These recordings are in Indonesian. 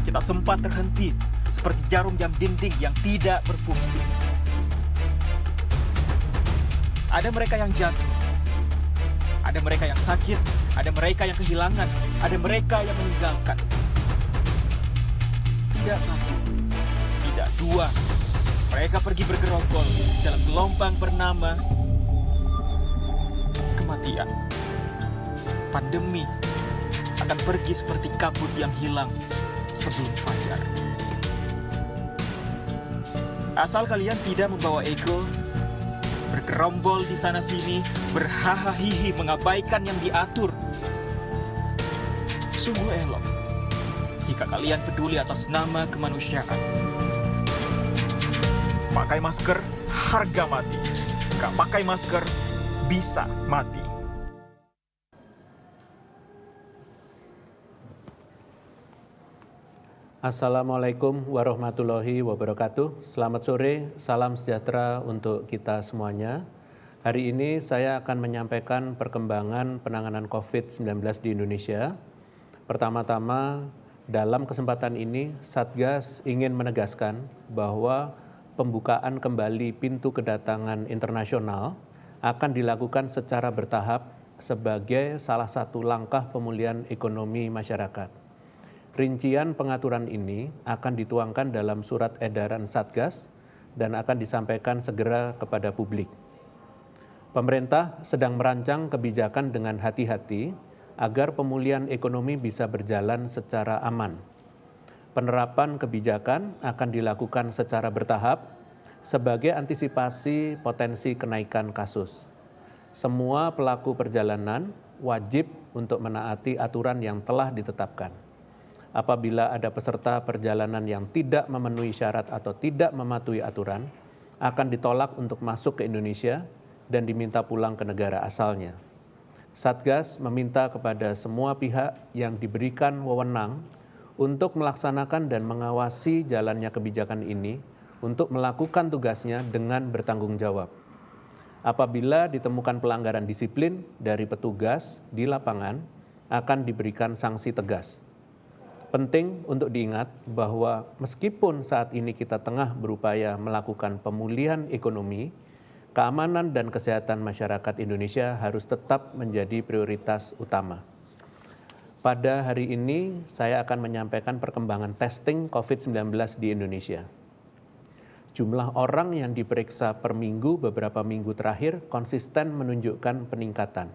Kita sempat terhenti seperti jarum jam dinding yang tidak berfungsi. Ada mereka yang jatuh, ada mereka yang sakit, ada mereka yang kehilangan, ada mereka yang meninggalkan. Tidak satu, tidak dua. Mereka pergi bergerombol dalam gelombang bernama kematian. Pandemi akan pergi seperti kabut yang hilang sebelum fajar. Asal kalian tidak membawa ego, bergerombol di sana-sini, berhahaha mengabaikan yang diatur. Sungguh elok jika kalian peduli atas nama kemanusiaan. Pakai masker, harga mati. Gak pakai masker, bisa mati. Assalamualaikum warahmatullahi wabarakatuh. Selamat sore, salam sejahtera untuk kita semuanya. Hari ini saya akan menyampaikan perkembangan penanganan COVID-19 di Indonesia. Pertama-tama, dalam kesempatan ini Satgas ingin menegaskan bahwa pembukaan kembali pintu kedatangan internasional akan dilakukan secara bertahap sebagai salah satu langkah pemulihan ekonomi masyarakat. Rincian pengaturan ini akan dituangkan dalam surat edaran Satgas dan akan disampaikan segera kepada publik. Pemerintah sedang merancang kebijakan dengan hati-hati agar pemulihan ekonomi bisa berjalan secara aman. Penerapan kebijakan akan dilakukan secara bertahap sebagai antisipasi potensi kenaikan kasus. Semua pelaku perjalanan wajib untuk menaati aturan yang telah ditetapkan. Apabila ada peserta perjalanan yang tidak memenuhi syarat atau tidak mematuhi aturan, akan ditolak untuk masuk ke Indonesia dan diminta pulang ke negara asalnya. Satgas meminta kepada semua pihak yang diberikan wewenang untuk melaksanakan dan mengawasi jalannya kebijakan ini untuk melakukan tugasnya dengan bertanggung jawab. Apabila ditemukan pelanggaran disiplin dari petugas di lapangan, akan diberikan sanksi tegas. Penting untuk diingat bahwa meskipun saat ini kita tengah berupaya melakukan pemulihan ekonomi, keamanan dan kesehatan masyarakat Indonesia harus tetap menjadi prioritas utama. Pada hari ini, saya akan menyampaikan perkembangan testing COVID-19 di Indonesia. Jumlah orang yang diperiksa per minggu beberapa minggu terakhir konsisten menunjukkan peningkatan.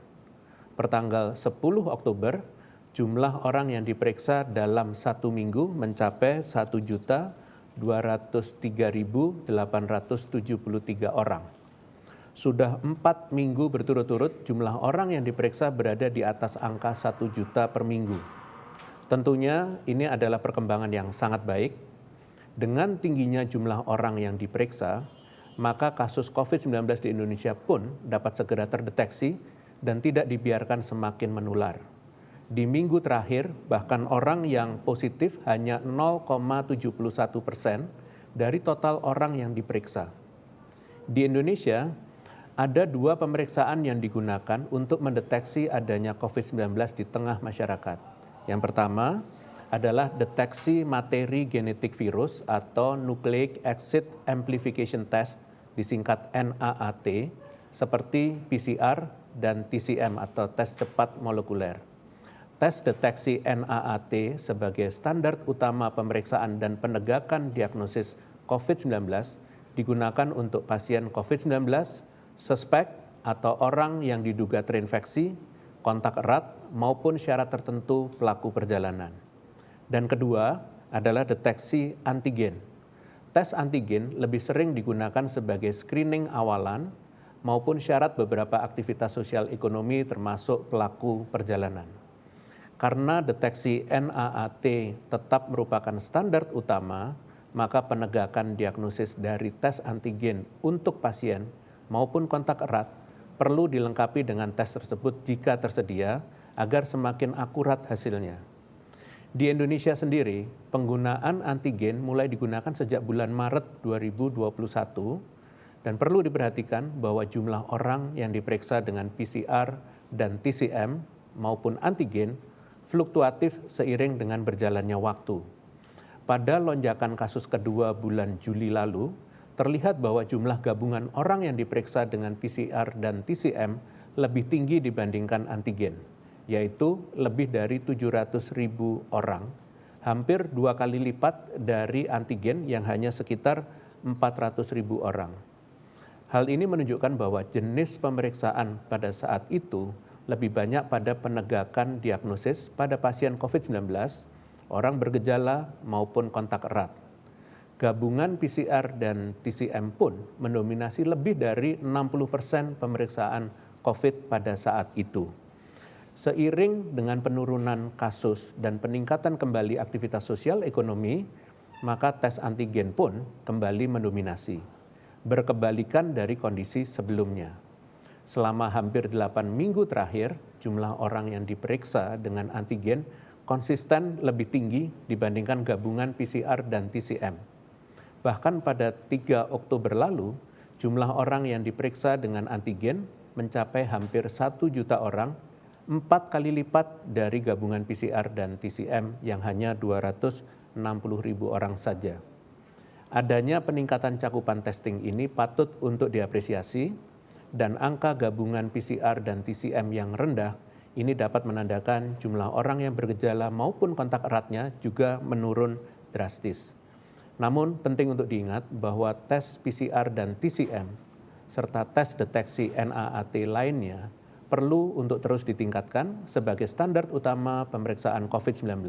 Pertanggal 10 Oktober, jumlah orang yang diperiksa dalam satu minggu mencapai 1.203.873 orang. Sudah 4 minggu berturut-turut jumlah orang yang diperiksa berada di atas angka 1 juta per minggu. Tentunya ini adalah perkembangan yang sangat baik. Dengan tingginya jumlah orang yang diperiksa, maka kasus COVID-19 di Indonesia pun dapat segera terdeteksi dan tidak dibiarkan semakin menular. Di minggu terakhir, bahkan orang yang positif hanya 0,71% dari total orang yang diperiksa. Di Indonesia, ada 2 pemeriksaan yang digunakan untuk mendeteksi adanya COVID-19 di tengah masyarakat. Yang pertama adalah deteksi materi genetik virus atau Nucleic Acid Amplification Test, disingkat NAAT, seperti PCR dan TCM atau tes cepat molekuler. Tes deteksi NAAT sebagai standar utama pemeriksaan dan penegakan diagnosis COVID-19 digunakan untuk pasien COVID-19, suspek atau orang yang diduga terinfeksi, kontak erat maupun syarat tertentu pelaku perjalanan. Dan kedua adalah deteksi antigen. Tes antigen lebih sering digunakan sebagai screening awalan maupun syarat beberapa aktivitas sosial ekonomi termasuk pelaku perjalanan. Karena deteksi NAAT tetap merupakan standar utama, maka penegakan diagnosis dari tes antigen untuk pasien maupun kontak erat perlu dilengkapi dengan tes tersebut jika tersedia agar semakin akurat hasilnya. Di Indonesia sendiri, penggunaan antigen mulai digunakan sejak bulan Maret 2021 dan perlu diperhatikan bahwa jumlah orang yang diperiksa dengan PCR dan TCM maupun antigen fluktuatif seiring dengan berjalannya waktu. pada lonjakan kasus kedua bulan Juli lalu, terlihat bahwa jumlah gabungan orang yang diperiksa dengan PCR dan TCM lebih tinggi dibandingkan antigen, yaitu lebih dari 700.000 orang, hampir 2 kali lipat dari antigen yang hanya sekitar 400.000 orang. Hal ini menunjukkan bahwa jenis pemeriksaan pada saat itu lebih banyak pada penegakan diagnosis pada pasien COVID-19, orang bergejala maupun kontak erat. Gabungan PCR dan TCM pun mendominasi lebih dari 60% pemeriksaan COVID pada saat itu. Seiring dengan penurunan kasus dan peningkatan kembali aktivitas sosial ekonomi, maka tes antigen pun kembali mendominasi, berkebalikan dari kondisi sebelumnya. Selama hampir 8 minggu terakhir, jumlah orang yang diperiksa dengan antigen konsisten lebih tinggi dibandingkan gabungan PCR dan TCM. Bahkan pada 3 Oktober lalu, jumlah orang yang diperiksa dengan antigen mencapai hampir 1 juta orang, 4 kali lipat dari gabungan PCR dan TCM yang hanya 260.000 orang saja. Adanya peningkatan cakupan testing ini patut untuk diapresiasi, dan angka gabungan PCR dan TCM yang rendah ini dapat menandakan jumlah orang yang bergejala maupun kontak eratnya juga menurun drastis. Namun penting untuk diingat bahwa tes PCR dan TCM serta tes deteksi NAAT lainnya perlu untuk terus ditingkatkan sebagai standar utama pemeriksaan COVID-19.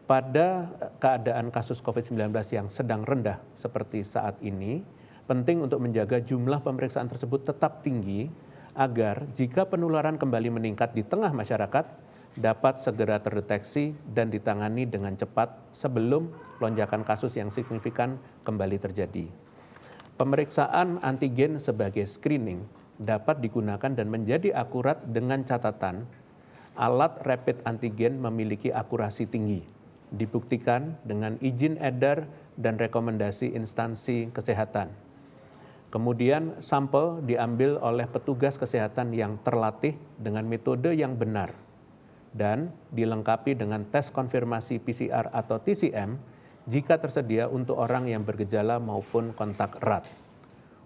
Pada keadaan kasus COVID-19 yang sedang rendah seperti saat ini, penting untuk menjaga jumlah pemeriksaan tersebut tetap tinggi agar jika penularan kembali meningkat di tengah masyarakat, dapat segera terdeteksi dan ditangani dengan cepat sebelum lonjakan kasus yang signifikan kembali terjadi. Pemeriksaan antigen sebagai screening dapat digunakan dan menjadi akurat dengan catatan alat rapid antigen memiliki akurasi tinggi, dibuktikan dengan izin edar dan rekomendasi instansi kesehatan. Kemudian sampel diambil oleh petugas kesehatan yang terlatih dengan metode yang benar dan dilengkapi dengan tes konfirmasi PCR atau TCM jika tersedia untuk orang yang bergejala maupun kontak erat.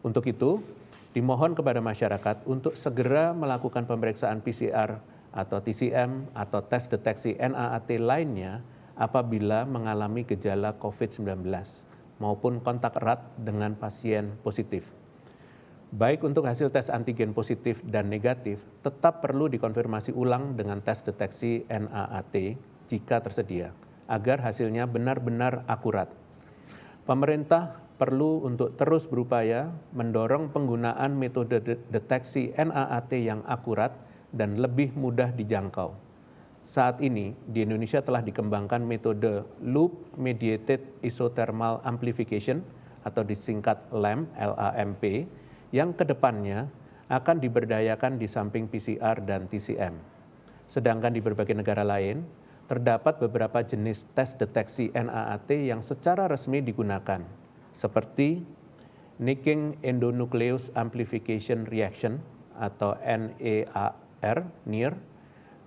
Untuk itu, dimohon kepada masyarakat untuk segera melakukan pemeriksaan PCR atau TCM atau tes deteksi NAAT lainnya apabila mengalami gejala COVID-19 maupun kontak erat dengan pasien positif. Baik untuk hasil tes antigen positif dan negatif, tetap perlu dikonfirmasi ulang dengan tes deteksi NAAT jika tersedia, agar hasilnya benar-benar akurat. Pemerintah perlu untuk terus berupaya mendorong penggunaan metode deteksi NAAT yang akurat dan lebih mudah dijangkau. Saat ini, di Indonesia telah dikembangkan metode Loop Mediated Isothermal Amplification atau disingkat LAMP, LAMP, yang kedepannya akan diberdayakan di samping PCR dan TCM. Sedangkan di berbagai negara lain, terdapat beberapa jenis tes deteksi NAAT yang secara resmi digunakan, seperti Nicking Endonuclease Amplification Reaction atau NEAR,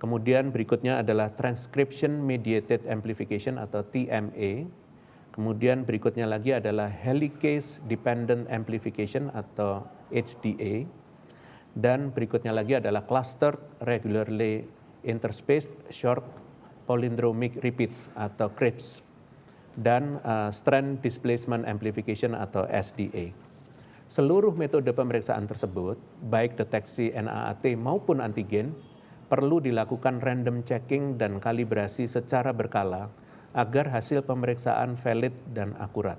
kemudian berikutnya adalah Transcription Mediated Amplification atau TMA, kemudian berikutnya lagi adalah Helicase Dependent Amplification atau HDA, dan berikutnya lagi adalah Clustered Regularly Interspaced Short Palindromic Repeats atau CRISP, dan Strand Displacement Amplification atau SDA. Seluruh metode pemeriksaan tersebut, baik deteksi NAAT maupun antigen, perlu dilakukan random checking dan kalibrasi secara berkala agar hasil pemeriksaan valid dan akurat.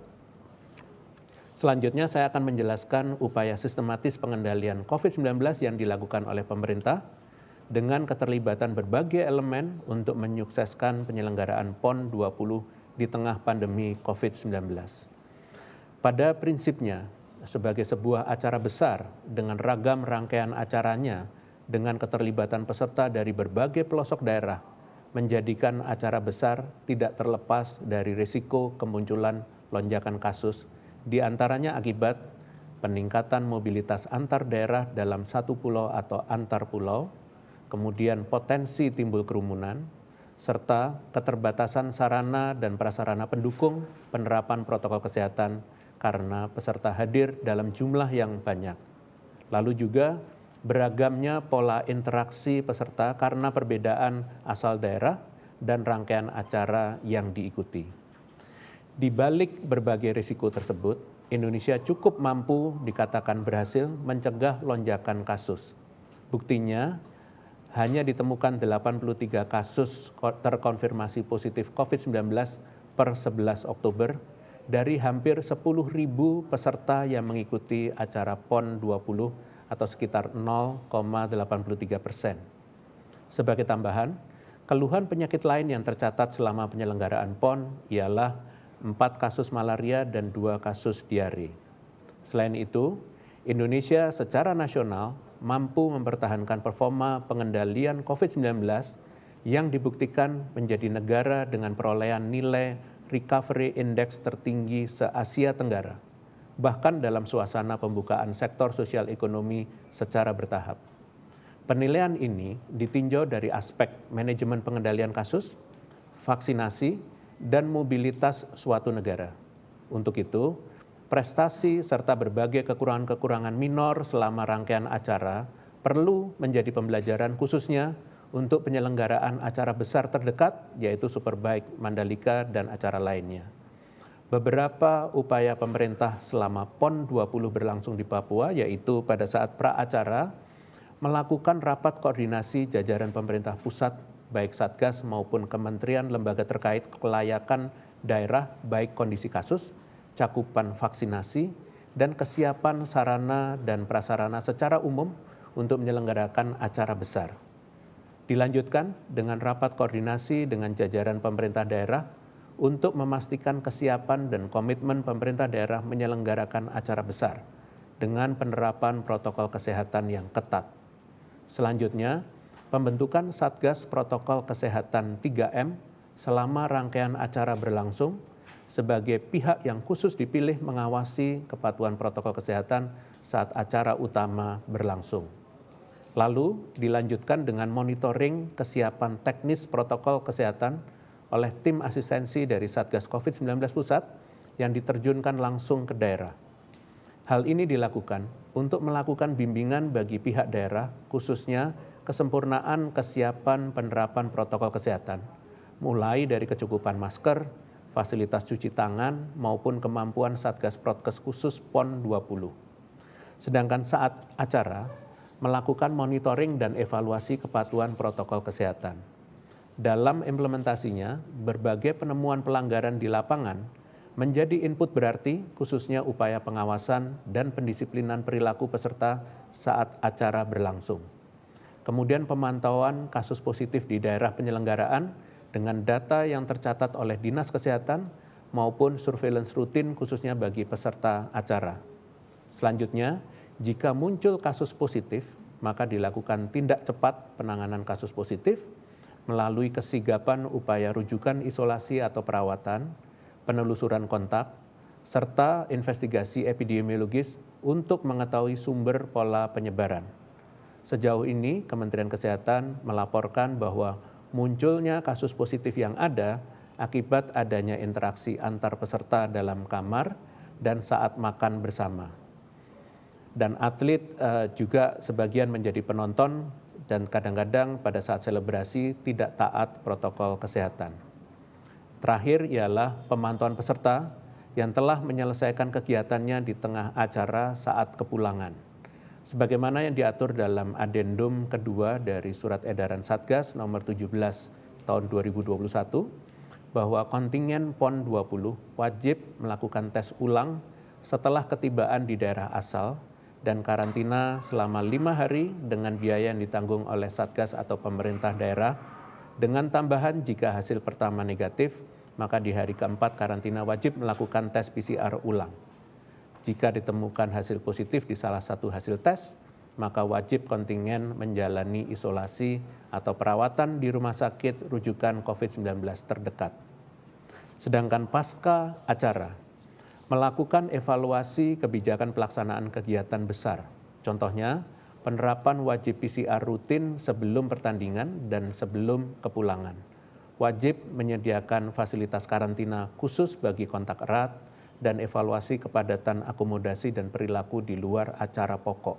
Selanjutnya saya akan menjelaskan upaya sistematis pengendalian COVID-19 yang dilakukan oleh pemerintah dengan keterlibatan berbagai elemen untuk menyukseskan penyelenggaraan PON 20 di tengah pandemi COVID-19. Pada prinsipnya, sebagai sebuah acara besar dengan ragam rangkaian acaranya dengan keterlibatan peserta dari berbagai pelosok daerah, menjadikan acara besar tidak terlepas dari risiko kemunculan lonjakan kasus, di antaranya akibat peningkatan mobilitas antar daerah dalam satu pulau atau antar pulau, kemudian potensi timbul kerumunan, serta keterbatasan sarana dan prasarana pendukung penerapan protokol kesehatan karena peserta hadir dalam jumlah yang banyak. Lalu juga beragamnya pola interaksi peserta karena perbedaan asal daerah dan rangkaian acara yang diikuti. Di balik berbagai risiko tersebut, Indonesia cukup mampu dikatakan berhasil mencegah lonjakan kasus. Buktinya, hanya ditemukan 83 kasus terkonfirmasi positif COVID-19 per 11 Oktober dari hampir 10.000 peserta yang mengikuti acara PON 20 atau sekitar 0,83%. Sebagai tambahan, keluhan penyakit lain yang tercatat selama penyelenggaraan PON ialah 4 kasus malaria dan 2 kasus diare. Selain itu, Indonesia secara nasional mampu mempertahankan performa pengendalian COVID-19 yang dibuktikan menjadi negara dengan perolehan nilai Recovery Index tertinggi se-Asia Tenggara, bahkan dalam suasana pembukaan sektor sosial ekonomi secara bertahap. Penilaian ini ditinjau dari aspek manajemen pengendalian kasus, vaksinasi, dan mobilitas suatu negara. Untuk itu, prestasi serta berbagai kekurangan-kekurangan minor selama rangkaian acara perlu menjadi pembelajaran khususnya untuk penyelenggaraan acara besar terdekat, yaitu Superbike Mandalika dan acara lainnya. Beberapa upaya pemerintah selama PON 20 berlangsung di Papua, yaitu pada saat pra-acara, melakukan rapat koordinasi jajaran pemerintah pusat, baik Satgas maupun kementerian lembaga terkait kelayakan daerah baik kondisi kasus, cakupan vaksinasi, dan kesiapan sarana dan prasarana secara umum untuk menyelenggarakan acara besar. Dilanjutkan dengan rapat koordinasi dengan jajaran pemerintah daerah untuk memastikan kesiapan dan komitmen pemerintah daerah menyelenggarakan acara besar dengan penerapan protokol kesehatan yang ketat. Selanjutnya, pembentukan Satgas Protokol Kesehatan 3M selama rangkaian acara berlangsung sebagai pihak yang khusus dipilih mengawasi kepatuhan protokol kesehatan saat acara utama berlangsung. Lalu dilanjutkan dengan monitoring kesiapan teknis protokol kesehatan oleh tim asistensi dari Satgas COVID-19 Pusat yang diterjunkan langsung ke daerah. Hal ini dilakukan untuk melakukan bimbingan bagi pihak daerah, khususnya kesempurnaan kesiapan penerapan protokol kesehatan, mulai dari kecukupan masker, fasilitas cuci tangan, maupun kemampuan Satgas Protokes khusus PON 20. Sedangkan saat acara, melakukan monitoring dan evaluasi kepatuhan protokol kesehatan. Dalam implementasinya, berbagai penemuan pelanggaran di lapangan menjadi input berarti, khususnya upaya pengawasan dan pendisiplinan perilaku peserta saat acara berlangsung. Kemudian pemantauan kasus positif di daerah penyelenggaraan dengan data yang tercatat oleh Dinas Kesehatan maupun surveillance rutin khususnya bagi peserta acara. Selanjutnya, jika muncul kasus positif, maka dilakukan tindak cepat penanganan kasus positif melalui kesigapan upaya rujukan isolasi atau perawatan, penelusuran kontak, serta investigasi epidemiologis untuk mengetahui sumber pola penyebaran. Sejauh ini, Kementerian Kesehatan melaporkan bahwa munculnya kasus positif yang ada akibat adanya interaksi antar peserta dalam kamar dan saat makan bersama. Dan atlet juga sebagian menjadi penonton dan kadang-kadang pada saat selebrasi tidak taat protokol kesehatan. Terakhir ialah pemantauan peserta yang telah menyelesaikan kegiatannya di tengah acara saat kepulangan. Sebagaimana yang diatur dalam adendum kedua dari Surat Edaran Satgas nomor 17 tahun 2021, bahwa kontingen PON 20 wajib melakukan tes ulang setelah ketibaan di daerah asal dan karantina selama 5 hari dengan biaya yang ditanggung oleh Satgas atau pemerintah daerah, dengan tambahan jika hasil pertama negatif, maka di hari keempat karantina wajib melakukan tes PCR ulang. Jika ditemukan hasil positif di salah satu hasil tes, maka wajib kontingen menjalani isolasi atau perawatan di rumah sakit rujukan COVID-19 terdekat. Sedangkan pasca acara, melakukan evaluasi kebijakan pelaksanaan kegiatan besar. Contohnya, penerapan wajib PCR rutin sebelum pertandingan dan sebelum kepulangan. wajib menyediakan fasilitas karantina khusus bagi kontak erat, dan evaluasi kepadatan akomodasi dan perilaku di luar acara pokok.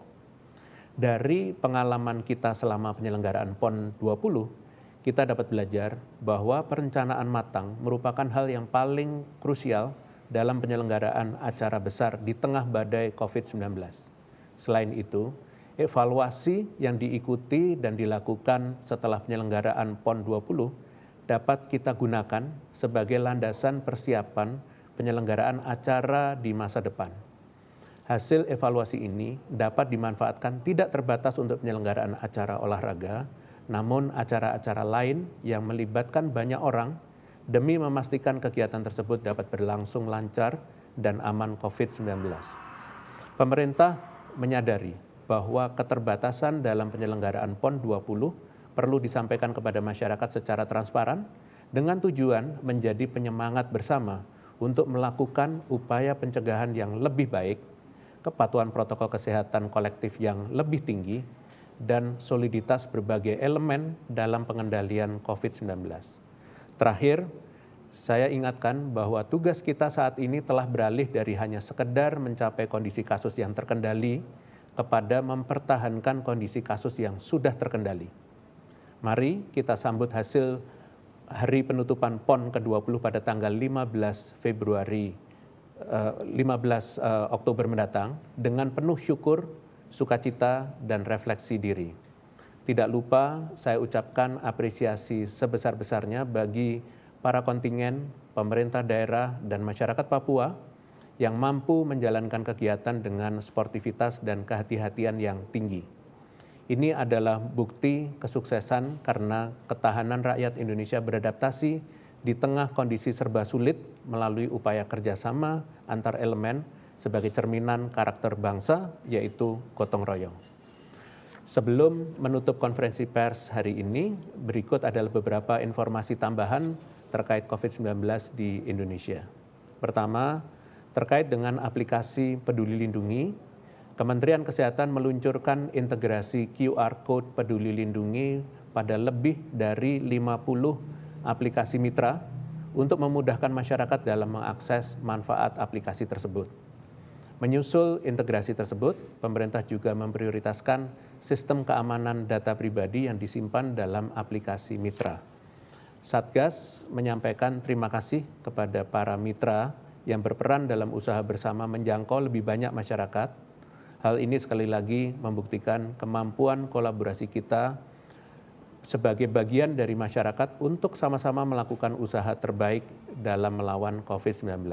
Dari pengalaman kita selama penyelenggaraan PON 20, kita dapat belajar bahwa perencanaan matang merupakan hal yang paling krusial dalam penyelenggaraan acara besar di tengah badai COVID-19. Selain itu, evaluasi yang diikuti dan dilakukan setelah penyelenggaraan PON 20 dapat kita gunakan sebagai landasan persiapan penyelenggaraan acara di masa depan. Hasil evaluasi ini dapat dimanfaatkan tidak terbatas untuk penyelenggaraan acara olahraga, namun acara-acara lain yang melibatkan banyak orang demi memastikan kegiatan tersebut dapat berlangsung lancar dan aman COVID-19. Pemerintah menyadari bahwa keterbatasan dalam penyelenggaraan PON 20 perlu disampaikan kepada masyarakat secara transparan dengan tujuan menjadi penyemangat bersama untuk melakukan upaya pencegahan yang lebih baik, kepatuhan protokol kesehatan kolektif yang lebih tinggi, dan soliditas berbagai elemen dalam pengendalian COVID-19. Terakhir, saya ingatkan bahwa tugas kita saat ini telah beralih dari hanya sekedar mencapai kondisi kasus yang terkendali kepada mempertahankan kondisi kasus yang sudah terkendali. Mari kita sambut hasil hari penutupan PON ke-20 pada tanggal 15 Oktober mendatang dengan penuh syukur, sukacita, dan refleksi diri. Tidak lupa saya ucapkan apresiasi sebesar-besarnya bagi para kontingen, pemerintah daerah, dan masyarakat Papua yang mampu menjalankan kegiatan dengan sportivitas dan kehati-hatian yang tinggi. Ini adalah bukti kesuksesan karena ketahanan rakyat Indonesia beradaptasi di tengah kondisi serba sulit melalui upaya kerjasama antar elemen sebagai cerminan karakter bangsa, yaitu gotong royong. Sebelum menutup konferensi pers hari ini, berikut adalah beberapa informasi tambahan terkait COVID-19 di Indonesia. Pertama, terkait dengan aplikasi Peduli Lindungi, Kementerian Kesehatan meluncurkan integrasi QR Code Peduli Lindungi pada lebih dari 50 aplikasi mitra untuk memudahkan masyarakat dalam mengakses manfaat aplikasi tersebut. Menyusul integrasi tersebut, pemerintah juga memprioritaskan sistem keamanan data pribadi yang disimpan dalam aplikasi mitra. Satgas menyampaikan terima kasih kepada para mitra yang berperan dalam usaha bersama menjangkau lebih banyak masyarakat. Hal ini sekali lagi membuktikan kemampuan kolaborasi kita sebagai bagian dari masyarakat untuk sama-sama melakukan usaha terbaik dalam melawan COVID-19.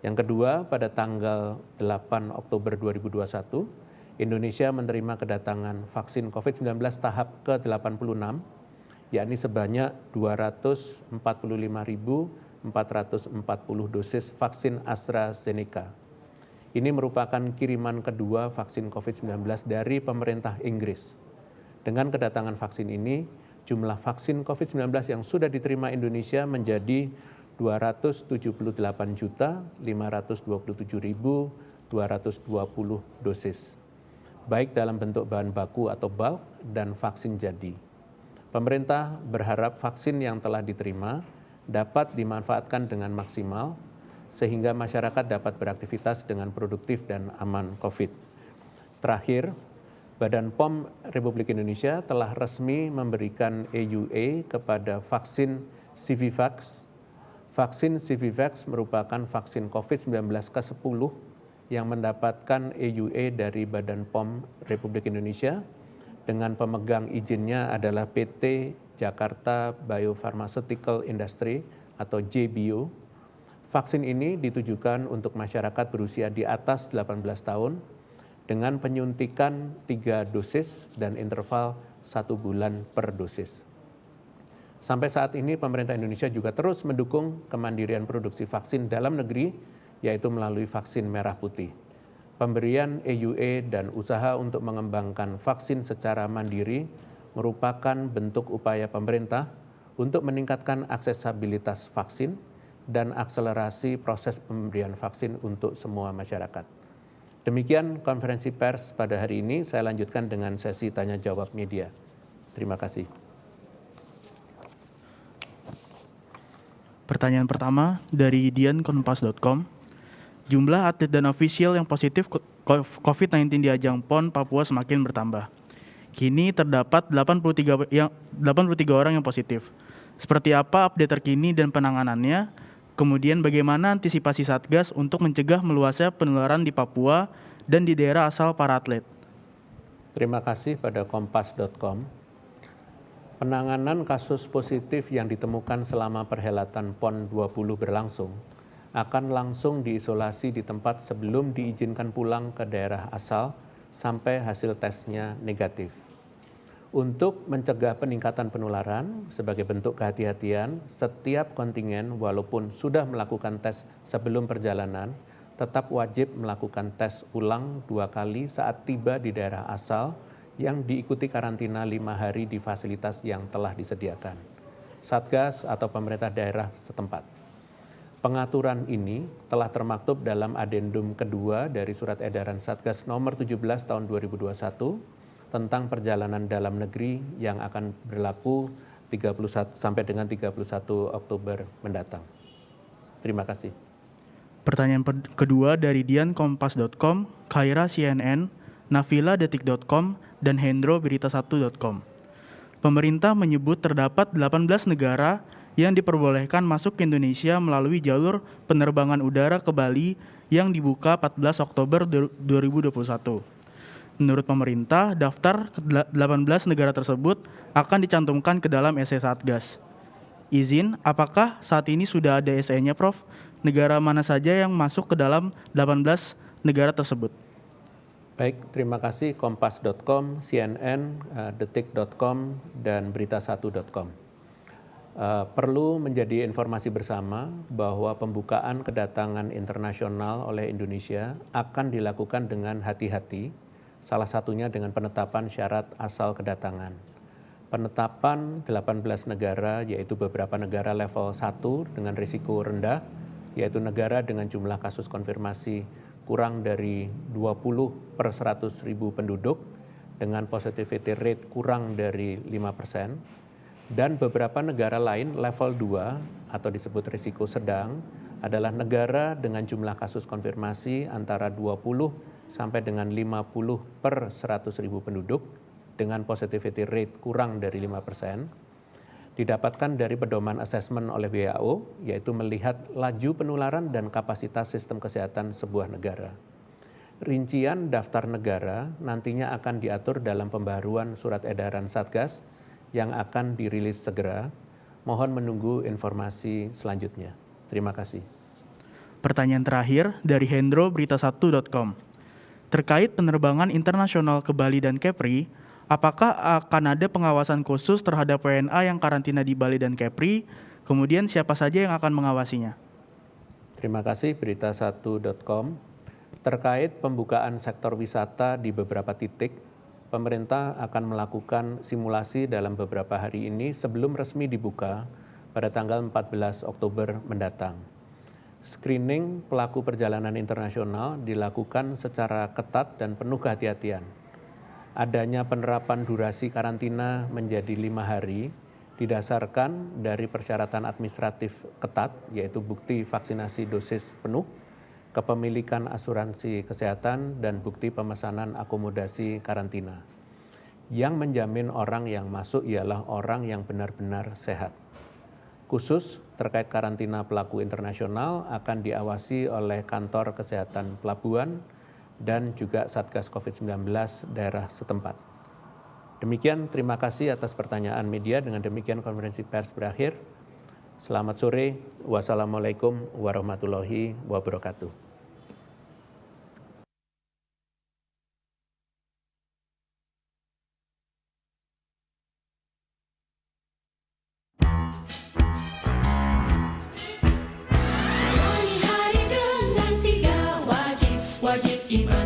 Yang kedua, pada tanggal 8 Oktober 2021, Indonesia menerima kedatangan vaksin COVID-19 tahap ke-86, yakni sebanyak 245.440 dosis vaksin AstraZeneca. Ini merupakan kiriman kedua vaksin COVID-19 dari pemerintah Inggris. Dengan kedatangan vaksin ini, jumlah vaksin COVID-19 yang sudah diterima Indonesia menjadi 278.527.220 dosis, baik dalam bentuk bahan baku atau bulk dan vaksin jadi. Pemerintah berharap vaksin yang telah diterima dapat dimanfaatkan dengan maksimal, sehingga masyarakat dapat beraktivitas dengan produktif dan aman COVID. Terakhir, Badan POM Republik Indonesia telah resmi memberikan EUA kepada vaksin Civivax. Vaksin Civivax merupakan vaksin COVID-19 ke-10 yang mendapatkan EUA dari Badan POM Republik Indonesia dengan pemegang izinnya adalah PT Jakarta Biopharmaceutical Industry atau JBio. Vaksin ini ditujukan untuk masyarakat berusia di atas 18 tahun dengan penyuntikan 3 dosis dan interval 1 bulan per dosis. Sampai saat ini pemerintah Indonesia juga terus mendukung kemandirian produksi vaksin dalam negeri, yaitu melalui vaksin merah putih. Pemberian EUA dan usaha untuk mengembangkan vaksin secara mandiri merupakan bentuk upaya pemerintah untuk meningkatkan aksesibilitas vaksin dan akselerasi proses pemberian vaksin untuk semua masyarakat. Demikian konferensi pers pada hari ini. Saya lanjutkan dengan sesi tanya jawab media. Terima kasih. Pertanyaan pertama dari diankompas.com. Jumlah atlet dan ofisial yang positif COVID-19 di ajang PON Papua semakin bertambah. Kini terdapat 83 orang yang positif. Seperti apa update terkini dan penanganannya? Kemudian bagaimana antisipasi Satgas untuk mencegah meluasnya penularan di Papua dan di daerah asal para atlet? Terima kasih pada kompas.com. Penanganan kasus positif yang ditemukan selama perhelatan PON 20 berlangsung akan langsung diisolasi di tempat sebelum diizinkan pulang ke daerah asal sampai hasil tesnya negatif. Untuk mencegah peningkatan penularan, sebagai bentuk kehati-hatian, setiap kontingen walaupun sudah melakukan tes sebelum perjalanan, tetap wajib melakukan tes ulang 2 kali saat tiba di daerah asal yang diikuti karantina 5 hari di fasilitas yang telah disediakan Satgas atau pemerintah daerah setempat. Pengaturan ini telah termaktub dalam adendum kedua dari Surat Edaran Satgas nomor 17 tahun 2021 tentang perjalanan dalam negeri yang akan berlaku 31 sampai dengan 31 Oktober mendatang. Terima kasih. Pertanyaan kedua dari diankompas.com, Khaira CNN, Nafila Detik.com, dan Hendro Berita1.com. Pemerintah menyebut terdapat 18 negara yang diperbolehkan masuk ke Indonesia melalui jalur penerbangan udara ke Bali yang dibuka 14 Oktober 2021. Menurut pemerintah, daftar 18 negara tersebut akan dicantumkan ke dalam SE Satgas. Izin, apakah saat ini sudah ada SE-nya, Prof? Negara mana saja yang masuk ke dalam 18 negara tersebut? Baik, terima kasih kompas.com, CNN, detik.com, dan berita1.com. Perlu menjadi informasi bersama bahwa pembukaan kedatangan internasional oleh Indonesia akan dilakukan dengan hati-hati, salah satunya dengan penetapan syarat asal kedatangan. Penetapan 18 negara, yaitu beberapa negara level 1 dengan risiko rendah, yaitu negara dengan jumlah kasus konfirmasi kurang dari 20 per 100.000 penduduk dengan positivity rate kurang dari 5%, dan beberapa negara lain level 2 atau disebut risiko sedang adalah negara dengan jumlah kasus konfirmasi antara 20 sampai dengan 50 per 100.000 penduduk dengan positivity rate kurang dari 5%, didapatkan dari pedoman asesmen oleh WHO, yaitu melihat laju penularan dan kapasitas sistem kesehatan sebuah negara. Rincian daftar negara nantinya akan diatur dalam pembaruan surat edaran Satgas yang akan dirilis segera. Mohon menunggu informasi selanjutnya. Terima kasih. Pertanyaan terakhir dari Hendro Berita1.com. Terkait penerbangan internasional ke Bali dan Kepri, apakah akan ada pengawasan khusus terhadap WNA yang karantina di Bali dan Kepri? Kemudian siapa saja yang akan mengawasinya? Terima kasih berita1.com. Terkait pembukaan sektor wisata di beberapa titik, pemerintah akan melakukan simulasi dalam beberapa hari ini sebelum resmi dibuka pada tanggal 14 Oktober mendatang. Screening pelaku perjalanan internasional dilakukan secara ketat dan penuh kehati-hatian. Adanya penerapan durasi karantina menjadi 5 hari didasarkan dari persyaratan administratif ketat, yaitu bukti vaksinasi dosis penuh, kepemilikan asuransi kesehatan, dan bukti pemesanan akomodasi karantina. Yang menjamin orang yang masuk ialah orang yang benar-benar sehat. Khusus terkait karantina pelaku internasional akan diawasi oleh Kantor Kesehatan Pelabuhan dan juga Satgas COVID-19 daerah setempat. Demikian, terima kasih atas pertanyaan media. Dengan demikian konferensi pers berakhir. Selamat sore. Wassalamualaikum warahmatullahi wabarakatuh. Jalani hari dengan 3 wajib iman.